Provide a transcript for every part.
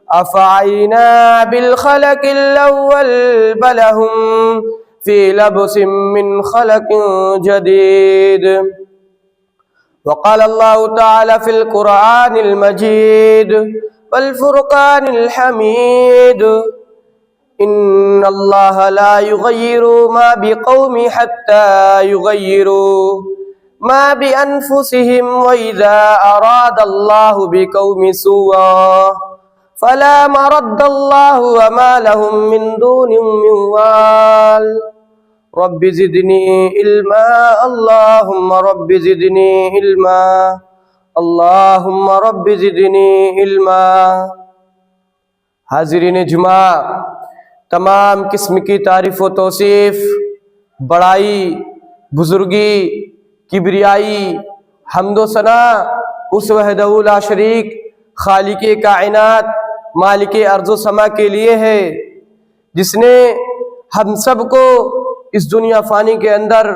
أفعينا بالخلق الأول بل هم في لبس من خلق جديد. وقال الله تعالى في القرآن المجيد والفرقان الحميد إن الله لا يغير ما بقوم حتى يغيروا ما بأنفسهم وإذا أراد الله بقوم سوءا فلا مرد الله وما لهم من دون من وال. رب زدني علما اللهم رب زدني علما اللهم رب زدنی علما. حاضرین جمعہ، تمام قسم کی تعریف و توصیف، بڑائی، بزرگی، کبریائی، حمد و ثنا اس وحدہ لا شریک خالق کائنات مالک ارض و سما کے لیے ہے، جس نے ہم سب کو اس دنیا فانی کے اندر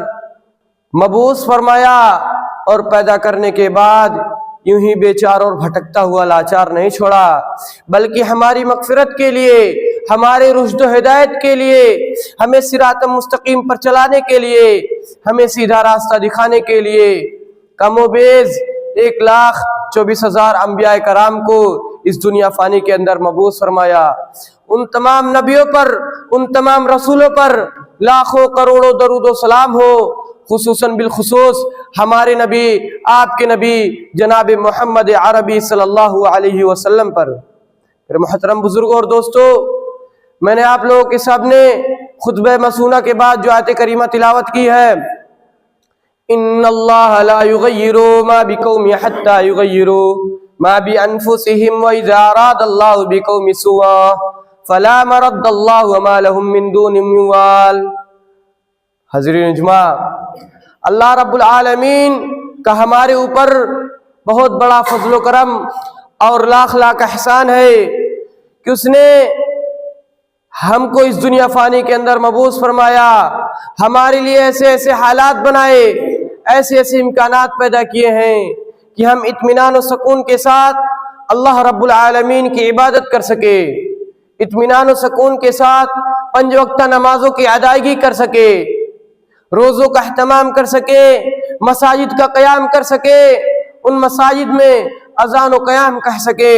مبعوث فرمایا اور پیدا کرنے کے بعد یوں ہی بیچار اور بھٹکتا ہوا لاچار نہیں چھوڑا، بلکہ ہماری مغفرت کے لیے، ہمارے رشد و ہدایت کے لیے، ہمیں صراط مستقیم پر چلانے کے لیے، ہمیں سیدھا راستہ دکھانے کے لیے کم و بیش 1,24,000 انبیاء کرام کو اس دنیا فانی کے اندر مبعوث فرمایا. ان تمام نبیوں پر، ان تمام رسولوں پر لاکھوں کروڑوں درود و سلام ہو، خصوصاً بالخصوص ہمارے نبی، آپ کے نبی جناب محمد عربی صلی اللہ علیہ وسلم پر. میرے محترم بزرگوں اور دوستو، میں نے آپ لوگوں کے سامنے خطبہ مسونہ کے بعد جو آیت کریمہ تلاوت کی ہے، ان اللہ لا یغیر ما بقوم حتی یغیروا ما بانفسهم واذا اراد اللہ بقوم سوءا فلا مرد اللہ وما لهم من دون من وال. حضرین جمعہ، اللہ رب العالمین کا ہمارے اوپر بہت بڑا فضل و کرم اور لاکھ لاکھ احسان ہے کہ اس نے ہم کو اس دنیا فانی کے اندر مبعوث فرمایا، ہمارے لیے ایسے ایسے حالات بنائے، ایسے ایسے امکانات پیدا کیے ہیں کہ ہم اطمینان و سکون کے ساتھ اللہ رب العالمین کی عبادت کر سکے، اطمینان و سکون کے ساتھ 5 وقتہ نمازوں کی ادائیگی کر سکے، روزوں کا اہتمام کر سکے، مساجد کا قیام کر سکے، ان مساجد میں اذان و قیام کہہ سکے.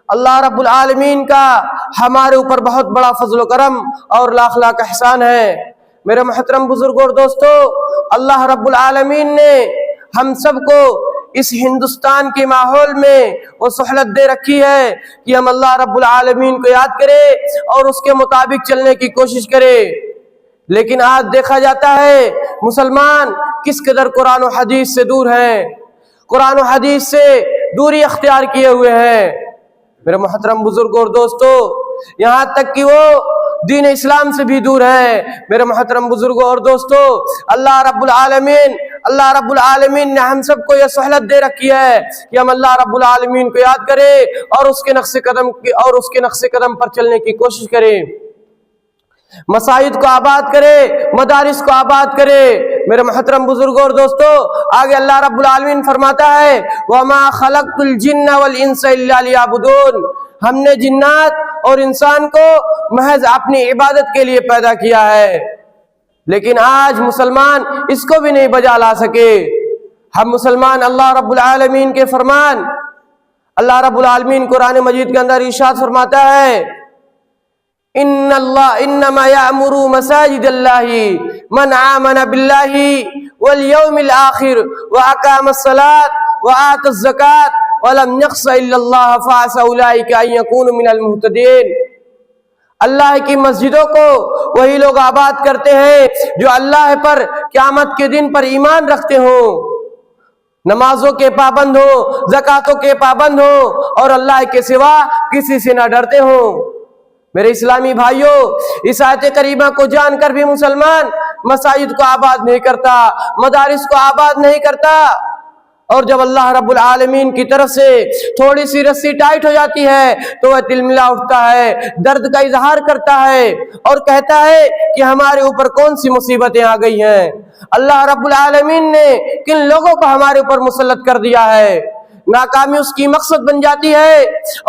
اللہ رب العالمین کا ہمارے اوپر بہت بڑا فضل و کرم اور لاکھ لاکھ احسان ہے. میرے محترم بزرگوں اور دوستو، اللہ رب العالمین نے ہم سب کو اس ہندوستان کے ماحول میں وہ سہولت دے رکھی ہے کہ ہم اللہ رب العالمین کو یاد کرے اور اس کے مطابق چلنے کی کوشش کرے. لیکن آج دیکھا جاتا ہے مسلمان کس قدر قرآن و حدیث سے دور ہیں، قرآن و حدیث سے دوری اختیار کیے ہوئے ہیں. میرے محترم بزرگوں اور دوستو، یہاں تک کہ وہ دین اسلام سے بھی دور ہے. میرے محترم بزرگوں اور دوستو، اللہ رب العالمین نے ہم سب کو یہ سہولت دے رکھی ہے کہ ہم اللہ رب العالمین کو یاد کریں اور اس کے نقش قدم پر چلنے کی کوشش کریں، مساجد کو آباد کرے، مدارس کو آباد کرے. میرے محترم بزرگوں اور دوستو، آگے اللہ رب العالمین فرماتا ہے وَمَا خَلَقْتُ الْجِنَّ وَالْإِنسَ إِلَّا لِيَعْبُدُونَ. ہم نے جنات اور انسان کو محض اپنی عبادت کے لیے پیدا کیا ہے. لیکن آج مسلمان اس کو بھی نہیں بجا لا سکے. ہم مسلمان اللہ رب العالمین کے فرمان، اللہ رب العالمین قرآن مجید کے اندر ارشاد فرماتا ہے انما یأمر مساجد اللہ من آمن باللہ والیوم الآخر واقام الصلاة وآت الزکاة ولم یخش الا اللہ فعسى اولئک ان یکونوا من المہتدین. اللہ کی مسجدوں کو وہی لوگ آباد کرتے ہیں جو اللہ پر قیامت کے دن پر ایمان رکھتے ہوں، نمازوں کے پابند ہوں، زکاتوں کے پابند ہوں اور اللہ کے سوا کسی سے نہ ڈرتے ہوں. میرے اسلامی بھائیوں، اس آیت کریمہ کو جان کر بھی مسلمان مساجد کو آباد نہیں کرتا، مدارس کو آباد نہیں کرتا. اور جب اللہ رب العالمین کی طرف سے تھوڑی سی رسی ٹائٹ ہو جاتی ہے تو وہ تلملا اٹھتا ہے، درد کا اظہار کرتا ہے اور کہتا ہے کہ ہمارے اوپر کون سی مصیبتیں آ گئی ہیں، اللہ رب العالمین نے کن لوگوں کو ہمارے اوپر مسلط کر دیا ہے. ناکامی اس کی مقصد بن جاتی ہے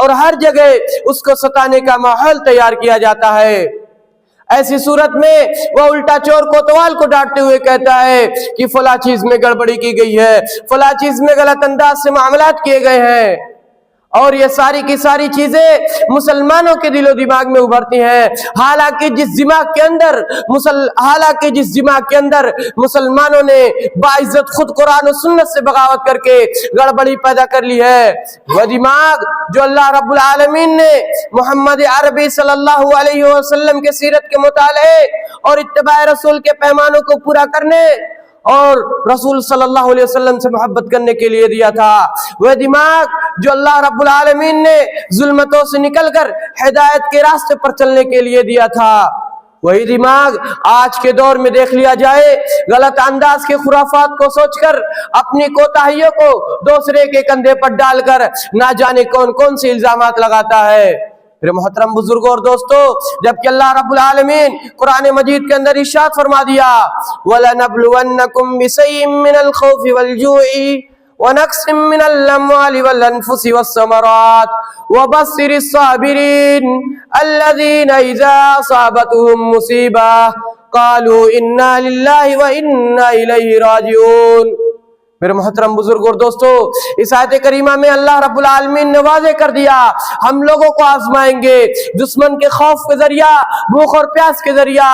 اور ہر جگہ اس کو ستانے کا ماحول تیار کیا جاتا ہے۔ ایسی صورت میں وہ الٹا چور کوتوال کو ڈانٹتے ہوئے کہتا ہے کہ فلاں چیز میں گڑبڑی کی گئی ہے، فلاں چیز میں غلط انداز سے معاملات کیے گئے ہیں، اور یہ ساری کی ساری چیزیں مسلمانوں کے دل و دماغ میں ابھرتی ہیں، حالانکہ جس دماغ کے اندر مسلمانوں نے باعزت خود قرآن و سنت سے بغاوت کر کے گڑبڑی پیدا کر لی ہے، وہ دماغ جو اللہ رب العالمین نے محمد عربی صلی اللہ علیہ وسلم کے سیرت کے مطالعے اور اتباع رسول کے پیمانوں کو پورا کرنے اور رسول صلی اللہ علیہ وسلم سے محبت کرنے کے لیے دیا تھا، وہ دماغ جو اللہ رب العالمین نے ظلمتوں سے نکل کر ہدایت کے راستے پر چلنے کے لیے دیا تھا، وہی دماغ آج کے دور میں دیکھ لیا جائے غلط انداز کے خرافات کو سوچ کر اپنی کوتاہیوں کو دوسرے کے کندھے پر ڈال کر نہ جانے کون کون سے الزامات لگاتا ہے۔ میرے محترم بزرگوں اور دوستو، جبکہ اللہ رب العالمین قرآن مجید کے اندر ارشاد فرما دیا وَلَنَبْلُوَنَّكُمْ بِشَيْءٍ مِّنَ الْخَوْفِ وَالْجُوعِ وَنَقْصٍ مِّنَ الْأَمْوَالِ وَالْأَنفُسِ وَالثَّمَرَاتِ وَبَشِّرِ الصَّابِرِينَ الَّذِينَ إِذَا أَصَابَتْهُمْ مُصِيبَةٌ قَالُوا إِنَّا لِلَّهِ وَإِنَّا إِلَيْهِ رَاجِعُونَ۔ میرے محترم بزرگ اور دوستو، اس آیت کریمہ میں اللہ رب العالمین نے واضح کر دیا ہم لوگوں کو آزمائیں گے دشمن کے خوف کے ذریعہ، بھوک اور پیاس کے ذریعہ،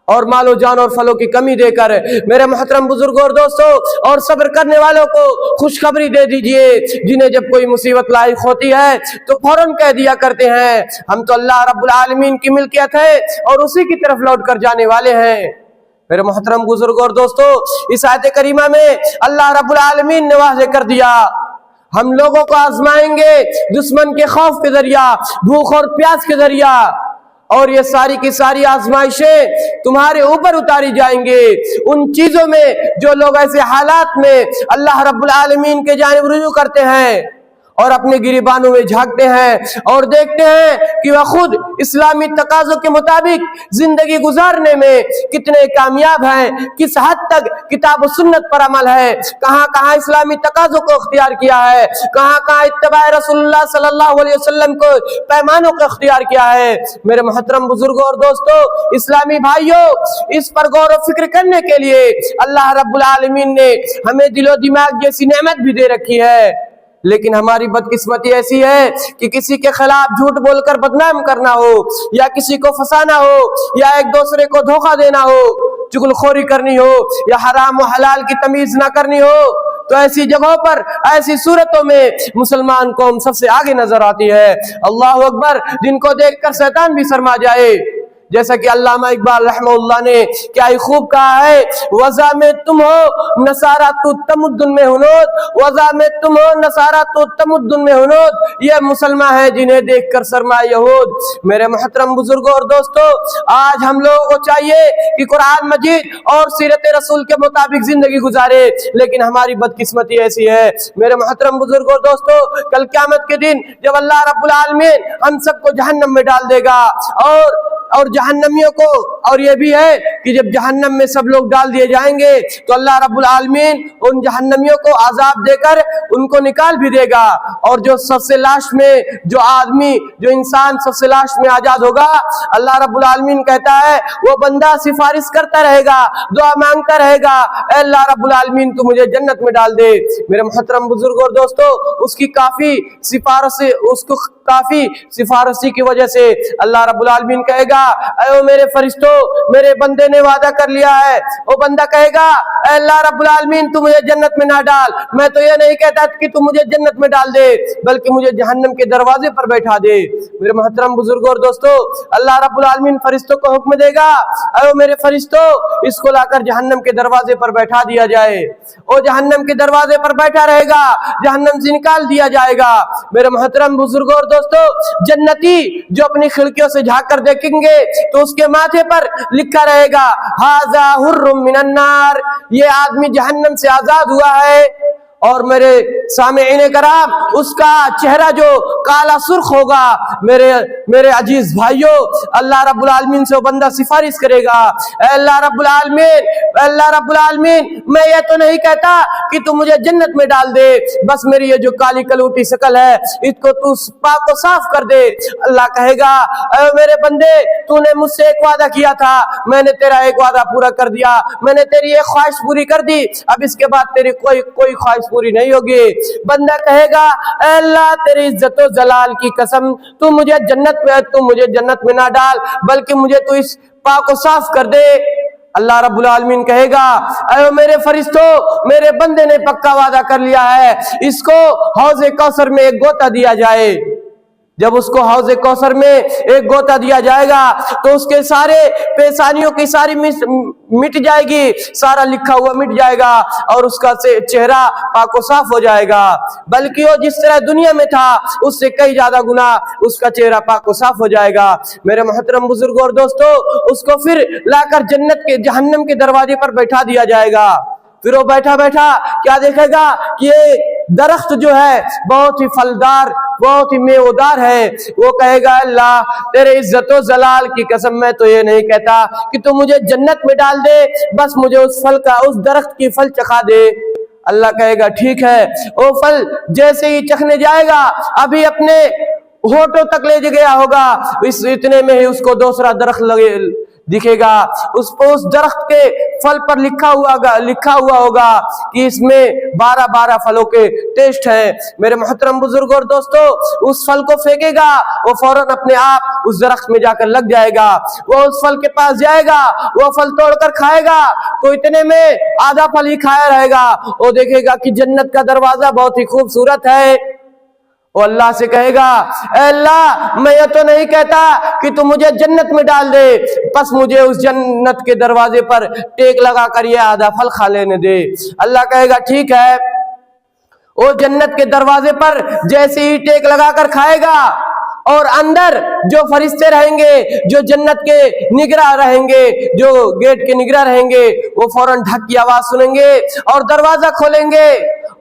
اور مال و جان اور پھلوں کی کمی دے کر۔ میرے محترم بزرگوں اور دوستو، اور صبر کرنے والوں کو خوشخبری دے دیجئے جنہیں جب کوئی مصیبت لاحق ہوتی ہے تو فوراً کہہ دیا کرتے ہیں ہم تو اللہ رب العالمین کی ملکیت ہے اور اسی کی طرف لوٹ کر جانے والے ہیں۔ میرے محترم بزرگوں اور دوستو، اس آیت کریمہ میں اللہ رب العالمین نے واضح کر دیا ہم لوگوں کو آزمائیں گے دشمن کے خوف کے ذریعہ، بھوک اور پیاس کے ذریعہ، اور یہ ساری کی ساری آزمائشیں تمہارے اوپر اتاری جائیں گے ان چیزوں میں جو لوگ ایسے حالات میں اللہ رب العالمین کے جانب رجوع کرتے ہیں اور اپنے گریبانوں میں جھانکتے ہیں اور دیکھتے ہیں کہ وہ خود اسلامی تقاضوں کے مطابق زندگی گزارنے میں کتنے کامیاب ہیں، کس حد تک کتاب و سنت پر عمل ہے، کہاں کہاں اسلامی تقاضوں کو اختیار کیا ہے، کہاں کہاں اتباع رسول اللہ صلی اللہ علیہ وسلم کو پیمانوں کو اختیار کیا ہے۔ میرے محترم بزرگوں اور دوستو، اسلامی بھائیوں، اس پر غور و فکر کرنے کے لیے اللہ رب العالمین نے ہمیں دل و دماغ جیسی نعمت بھی دے رکھی ہے، لیکن ہماری بدقسمتی ایسی ہے کہ کسی کے خلاف جھوٹ بول کر بدنام کرنا ہو، یا کسی کو پھنسانا ہو، یا ایک دوسرے کو دھوکہ دینا ہو، چغلخوری کرنی ہو، یا حرام و حلال کی تمیز نہ کرنی ہو، تو ایسی جگہوں پر، ایسی صورتوں میں مسلمان قوم سب سے آگے نظر آتی ہے۔ اللہ اکبر، جن کو دیکھ کر شیطان بھی شرما جائے، جیسا کہ علامہ اقبال رحمہ اللہ نے کیا ہی خوب کہا ہے وضع میں تم ہو نصارہ تو تمدن میں ہنود، وضع میں تم ہو نصارہ تو تمدن میں ہنود، یہ مسلمان ہے جنہیں دیکھ کر شرما یہود۔ میرے محترم بزرگوں اور دوستو، آج ہم لوگوں کو چاہیے کہ قرآن مجید اور سیرت رسول کے مطابق زندگی گزارے، لیکن ہماری بدقسمتی ایسی ہے۔ میرے محترم بزرگوں اور دوستو، کل قیامت کے دن جب اللہ رب العالمین ہم سب کو جہنم میں ڈال دے گا، اور جہنمیوں کو، اور یہ بھی ہے کہ جب جہنم میں سب لوگ ڈال دیے جائیں گے تو اللہ رب العالمین ان جہنمیوں کو عذاب دے کر ان کو نکال بھی دے گا، اور جو سب سے لاش میں جو آدمی، جو انسان سب سے لاش میں آزاد ہوگا، اللہ رب العالمین کہتا ہے وہ بندہ سفارش کرتا رہے گا، دعا مانگتا رہے گا، اے اللہ رب العالمین تو مجھے جنت میں ڈال دے۔ میرے محترم بزرگوں اور دوستو، اس کی کافی سفارشی کی وجہ سے اللہ رب العالمین کہے گا اے میرے فرشتوں، میرے بندے نے وعدہ کر لیا ہے، وہ بندہ کہے گا اے اللہ رب العالمین تو مجھے جنت میں نہ ڈال، میں تو یہ نہیں کہتا کہ تو مجھے جنت میں ڈال دے، بلکہ مجھے جہنم کے دروازے پر بیٹھا دے۔ میرے محترم بزرگوں اور دوستو، اللہ رب العالمین فرشتوں کو حکم دے گا اے میرے فرشتوں، اس کو لا کر جہنم کے دروازے پر بیٹھا دیا جائے، وہ جہنم کے دروازے پر بیٹھا رہے گا، جہنم سے نکال دیا جائے گا۔ میرے محترم بزرگوں اور دوستو، جنتی جو اپنی کھڑکیوں سے جھانک کر دیکھیں گے تو اس کے ماتھے پر لکھا رہے گا ھذا حر من النار، یہ آدمی جہنم سے آزاد ہوا ہے، اور میرے سامعین کرام اس کا چہرہ جو کالا سرخ ہوگا، میرے عزیز بھائیوں، اللہ رب العالمین سے وہ بندہ سفارش کرے گا، اے اللہ رب العالمین، میں یہ تو نہیں کہتا کہ تو مجھے جنت میں ڈال دے، بس میری یہ جو کالی کلوٹی شکل ہے اس کو تو پاک و صاف کر دے۔ اللہ کہے گا اے میرے بندے، تو نے مجھ سے ایک وعدہ کیا تھا، میں نے تیرا ایک وعدہ پورا کر دیا، میں نے تیری ایک خواہش پوری کر دی، اب اس کے بعد تیری کوئی خواہش پوری نہیں ہوگی۔ بندہ کہے گا اے اللہ تیری عزت و جلال کی قسم، تو مجھے جنت میں نہ ڈال، بلکہ مجھے تو اس پاک و صاف کر دے۔ اللہ رب العالمین کہے گا اے میرے فرشتوں، میرے بندے نے پکا وعدہ کر لیا ہے، اس کو حوض کوثر میں ایک غوطہ دیا جائے۔ جب اس کو حوض کوثر میں ایک غوطہ دیا جائے گا تو اس کے سارے پیشانیوں کی ساری مٹ جائے گی، سارا لکھا ہوا مٹ جائے گا اور اس کا چہرہ پاک و صاف ہو جائے گا، بلکہ وہ جس طرح دنیا میں تھا اس سے کئی زیادہ گنا اس کا چہرہ پاک و صاف ہو جائے گا۔ میرے محترم بزرگوں اور دوستو، اس کو پھر لا کر جہنم کے دروازے پر بیٹھا دیا جائے گا۔ پھر وہ بیٹھا کیا دیکھے گا کہ یہ درخت جو ہے بہت ہی پھلدار، بہت ہی میوہدار ہے۔ وہ کہے گا اللہ تیرے عزت و جلال کی قسم، میں تو یہ نہیں کہتا کہ تو مجھے جنت میں ڈال دے، بس مجھے اس درخت کی پھل چکھا دے۔ اللہ کہے گا ٹھیک ہے۔ وہ پھل جیسے ہی چکھنے جائے گا، ابھی اپنے ہونٹوں تک لے گیا ہوگا، اتنے میں ہی اس کو دوسرا درخت دکھے گا، اس درخت کے پھل پر لکھا ہوا ہوگا کہ اس میں 12 پھلوں کے ٹیسٹ ہیں۔ میرے محترم بزرگوں اور دوستو، اس پھل کو پھینکے گا، وہ فوراً اپنے آپ اس درخت میں جا کر لگ جائے گا۔ وہ اس پھل کے پاس جائے گا، وہ پھل توڑ کر کھائے گا تو اتنے میں آدھا پھل ہی کھایا رہے گا۔ وہ دیکھے گا کہ جنت کا دروازہ بہت ہی خوبصورت ہے۔ وہ اللہ سے کہے گا اے اللہ میں یہ تو نہیں کہتا کہ تو مجھے جنت میں ڈال دے، بس مجھے اس جنت کے دروازے پر ٹیک لگا کر یہ آدھا پھل کھا لینے دے۔ اللہ کہے گا ٹھیک ہے۔ وہ جنت کے دروازے پر جیسے ہی ٹیک لگا کر کھائے گا اور اندر جو فرشتے رہیں گے، جو جنت کے نگراں رہیں گے، جو گیٹ کے نگراں رہیں گے، وہ فوراً ڈھک کی آواز سنیں گے اور دروازہ کھولیں گے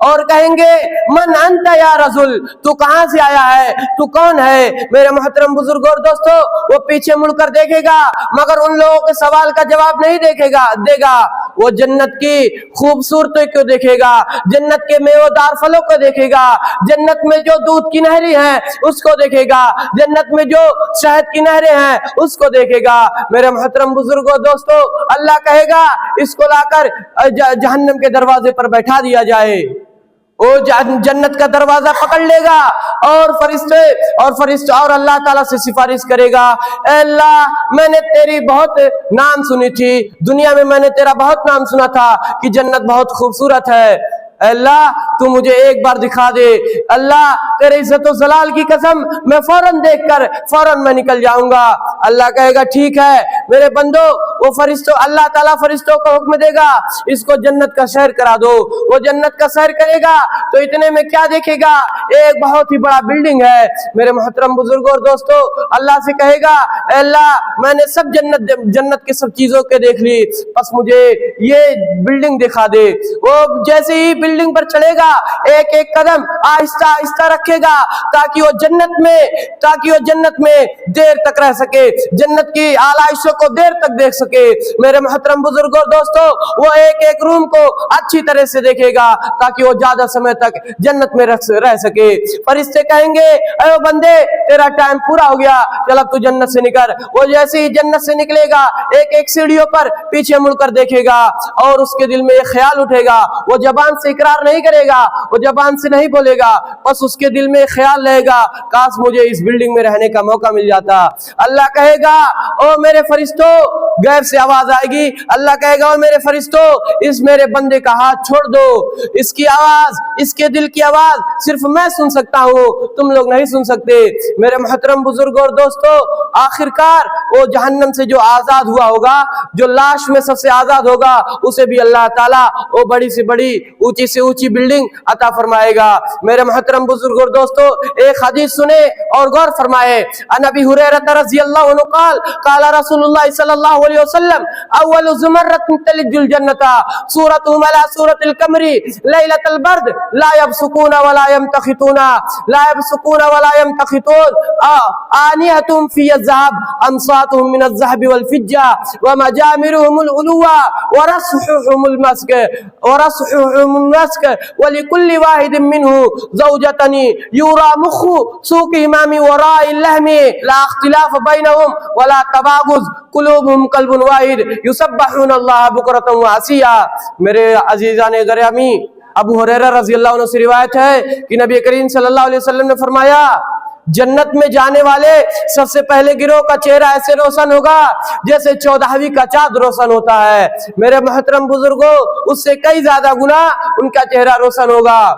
اور کہیں گے من انت یا رسول، تو کہاں سے آیا ہے، تو کون ہے؟ میرے محترم بزرگوں اور دوستو، وہ پیچھے مڑ کر دیکھے گا مگر ان لوگوں کے سوال کا جواب نہیں دے گا۔ وہ جنت کی خوبصورتی کو دیکھے گا، جنت کے میوہدار پھلوں کو دیکھے گا، جنت میں جو دودھ کی نہریں ہیں اس کو دیکھے گا، جنت میں جو شہد کی نہریں ہیں اس کو دیکھے گا۔ میرے محترم بزرگوں دوستو، اللہ کہے گا اس کو لا کر جہنم کے دروازے پر بیٹھا دیا جائے۔ وہ جنت کا دروازہ پکڑ لے گا اور فرشتے اور اللہ تعالیٰ سے سفارش کرے گا اے اللہ میں نے تیری بہت نام سنی تھی، دنیا میں نے تیرا بہت نام سنا تھا کہ جنت بہت خوبصورت ہے، اے اللہ تو مجھے ایک بار دکھا دے۔ اللہ تیرے عزت و جلال کی قسم، میں فوراً دیکھ کر فوراً میں نکل جاؤں گا۔ اللہ کہے گا ٹھیک ہے میرے بندو، وہ اللہ تعالیٰ فرشتوں کو حکم دے گا اس کو جنت کا سیر کرا دو۔ وہ جنت کا سیر کرے گا تو اتنے میں کیا دیکھے گا، ایک بہت ہی بڑا بلڈنگ ہے۔ میرے محترم بزرگوں اور دوستو، اللہ سے کہے گا اے اللہ میں نے سب جنت کے سب چیزوں کے دیکھ لی، بس مجھے یہ بلڈنگ دکھا دے۔ وہ جیسے ہی بلڈنگ پر چڑھے گا، ایک ایک قدم آہستہ آہستہ رکھے گا تاکہ وہ جنت میں دیر تک رہ سکے، جنت کی آلائشوں کو دیر تک دیکھ سکے۔ میرے محترم بزرگوں اور دوستو، وہ ایک ایک روم کو اچھی طرح سے دیکھے گا تاکہ وہ زیادہ سمے تک جنت میں رہ سکے۔ فرشتے کہیں گے اے بندے تیرا ٹائم پورا ہو گیا، چل اب تو جنت سے نکل۔ وہ جیسے ہی جنت سے نکلے گا، ایک ایک سیڑھیوں پر پیچھے مڑ کر دیکھے گا اور اس کے دل میں ایک خیال اٹھے گا۔ وہ زبان سے اقرار نہیں کرے گا، وہ زبان سے نہیں بولے گا، بس اس کے دل میں خیال رہے گا کاش مجھے اس بلڈنگ میں رہنے کا موقع مل جاتا۔ اللہ کہے گا او میرے فرشتوں، غیب سے آواز آئے گی، اللہ کہے گا او میرے فرشتوں اس میرے بندے کا ہاتھ چھوڑ دو، اس کی آواز، اس کے دل کی آواز صرف میں سن سکتا ہوں، تم لوگ نہیں سن سکتے۔ میرے محترم بزرگوں اور دوستو، آخرکار وہ جہنم سے جو آزاد ہوا ہوگا, جو لاش میں سب سے آزاد ہوگا, اسے بھی اللہ تعالیٰ وہ بڑی سے بڑی اونچی سے اونچی بلڈنگ عطا فرمائے گا. میرے محترم بزرگ اور دوستو, ایک حدیث سنے اور غور فرمائے. عن ابی ہریرہ رضی اللہ عنہ قال قال رسول اللہ صلی اللہ علیہ وسلم اول زمرۃ تلج الجنۃ سورتهم على سورۃ القمر لیلۃ البرد لا يبصقون ولا يمتخطون لا يبصقون ولا يمتخطون آنیہتهم فی الذهب انصاتهم من الذهب والفضة ومجامرهم العلوى ورسحهم المسك ولكل واحد منه زوجتان يرى مخ سوقهما من وراء اللحم لا اختلاف بينهم ولا تباغض قلوبهم قلب واحد يسبحون الله بكرة وعشيا. میرے عزیزان گرامی, ابو ہریرہ رضی اللہ عنہ سے روایت ہے کہ نبی کریم صلی اللہ علیہ وسلم نے فرمایا, جنت میں جانے والے سب سے پہلے گروہ کا چہرہ ایسے روشن ہوگا جیسے 14ویں کا چاند روشن ہوتا ہے. میرے محترم بزرگوں, اس سے کئی زیادہ گنا ان کا چہرہ روشن ہوگا.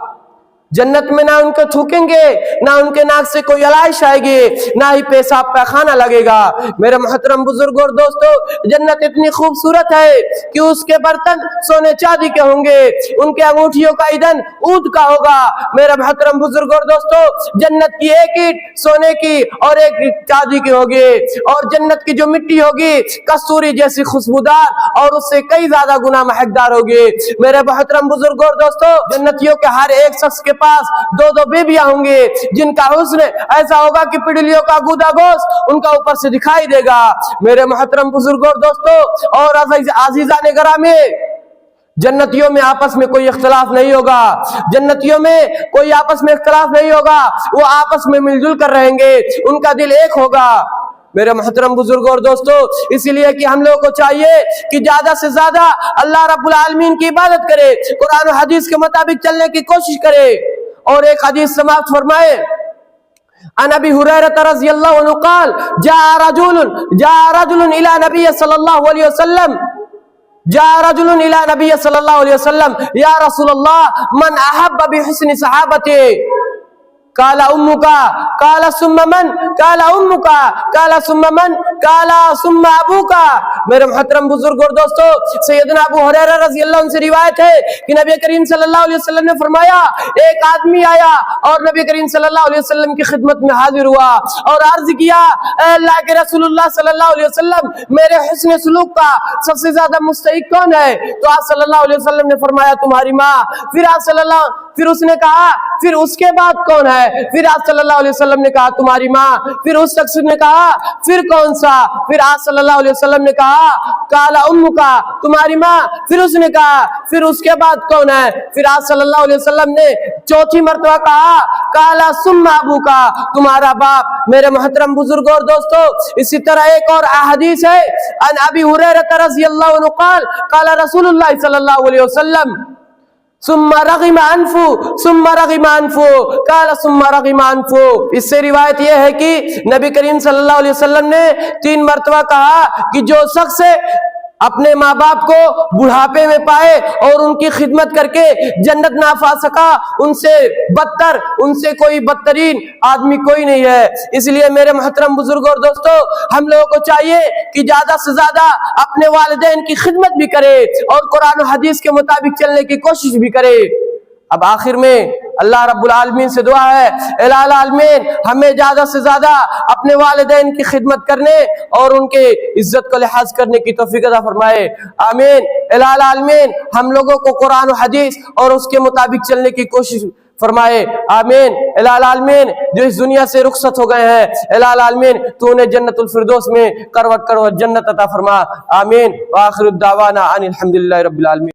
جنت میں نہ ان کو تھوکیں گے, نہ ان کے ناک سے کوئی علائش آئے گی, نہ ہی پیشاب پیخانہ لگے گا. میرے محترم بزرگوں اور دوستو, جنت اتنی خوبصورت ہے کہ اس کے برتن سونے چاندی کے ہوں گے, ان کے انگوٹھیوں کا ایندھن اونٹ کا ہوگا. میرے محترم بزرگوں اور دوستو, جنت کی ایک اینٹ سونے کی اور ایک چاندی کی ہوگی, اور جنت کی جو مٹی ہوگی کستوری جیسی خوشبودار اور اس سے کئی زیادہ گنا مہکدار ہوگی. میرے محترم بزرگوں اور دوستو, جنتیوں کے ہر ایک شخص کے پاس دو بیبیاں ہوں گے جن کا حسن ایسا ہوگا کہ پڑیلیوں کا گودا گوشت ان کا اوپر سے دکھائی دے گا. میرے محترم بزرگوں اور دوستو اور عزیزان گرامی, جنتیوں میں آپس میں کوئی اختلاف نہیں ہوگا, جنتیوں میں کوئی آپس میں اختلاف نہیں ہوگا, وہ آپس میں مل جل کر رہیں گے, ان کا دل ایک ہوگا. میرے محترم بزرگوں اور دوستو, اسی لیے کہ ہم لوگوں کو چاہیے کہ زیادہ سے زیادہ اللہ رب العالمین کی عبادت کرے, قرآن و حدیث کے مطابق چلنے کی کوشش کرے. اور ایک حدیث سماعت فرمائے. عن ابی ہریرہ رضی اللہ عنہ قال جاء رجل الى نبی صلی اللہ علیہ وسلم صلی اللہ علیہ وسلم یا رسول اللہ من احب بحسن صحابتی قال امك قال ثم من قال امك قال ثم من قال ثم ابوك. میرے محترم بزرگ اور دوستو, سیدنا ابو ہریرہ رضی اللہ عنہ سے روایت ہے کہ نبی کریم صلی اللہ علیہ وسلم نے فرمایا, ایک آدمی آیا اور نبی کریم صلی اللہ علیہ وسلم کی خدمت میں حاضر ہوا اور عرض کیا, اے اللہ کے رسول اللہ صلی اللہ علیہ وسلم, میرے حسن سلوک کا سب سے زیادہ مستحق کون ہے؟ تو آپ صلی اللہ علیہ وسلم نے فرمایا تمہاری ماں. پھر اس نے کہا پھر اس کے بعد کون ہے؟ پھر آپ صلی اللہ علیہ وسلم نے کہا تمہاری ماں. پھر اس شخص نے کہا پھر کون سا؟ پھر آپ صلی اللہ علیہ وسلم نے کہا قال امک, تمہاری ماں. پھر اس نے کہا پھر اس کے بعد کون ہے؟ پھر آپ صلی اللہ علیہ وسلم نے چوتھی مرتبہ کہا قال ثم ابوک, تمہارا باپ. میرے محترم بزرگوں اور دوستو, اسی طرح ایک اور احادیث ہے. عن ابی ہریرہ رضی اللہ عنہ قال قال رسول اللہ صلی اللہ علیہ وسلم ثم رغم انفو قال ثم رغم انفو. اس سے روایت یہ ہے کہ نبی کریم صلی اللہ علیہ وسلم نے 3 مرتبہ کہا کہ جو شخص اپنے ماں باپ کو بڑھاپے میں پائے اور ان کی خدمت کر کے جنت نہ پا سکا, ان سے بدتر, ان سے کوئی بدترین آدمی کوئی نہیں ہے. اس لیے میرے محترم بزرگوں اور دوستو, ہم لوگوں کو چاہیے کہ زیادہ سے زیادہ اپنے والدین کی خدمت بھی کرے اور قرآن و حدیث کے مطابق چلنے کی کوشش بھی کرے. اب آخر میں اللہ رب العالمین سے دعا ہے, الہ العالمین ہمیں زیادہ سے زیادہ اپنے والدین کی خدمت کرنے اور ان کے عزت کو لحاظ کرنے کی توفیق عطا فرمائے. آمین. الہ العالمین ہم لوگوں کو قرآن و حدیث اور اس کے مطابق چلنے کی کوشش فرمائے. آمین. الہ العالمین جو اس دنیا سے رخصت ہو گئے ہیں, الہ العالمین تو انہیں جنت الفردوس میں کروٹ جنت عطا فرما. آمین. وآخر الدعوانا ان الحمدللہ رب العالمین.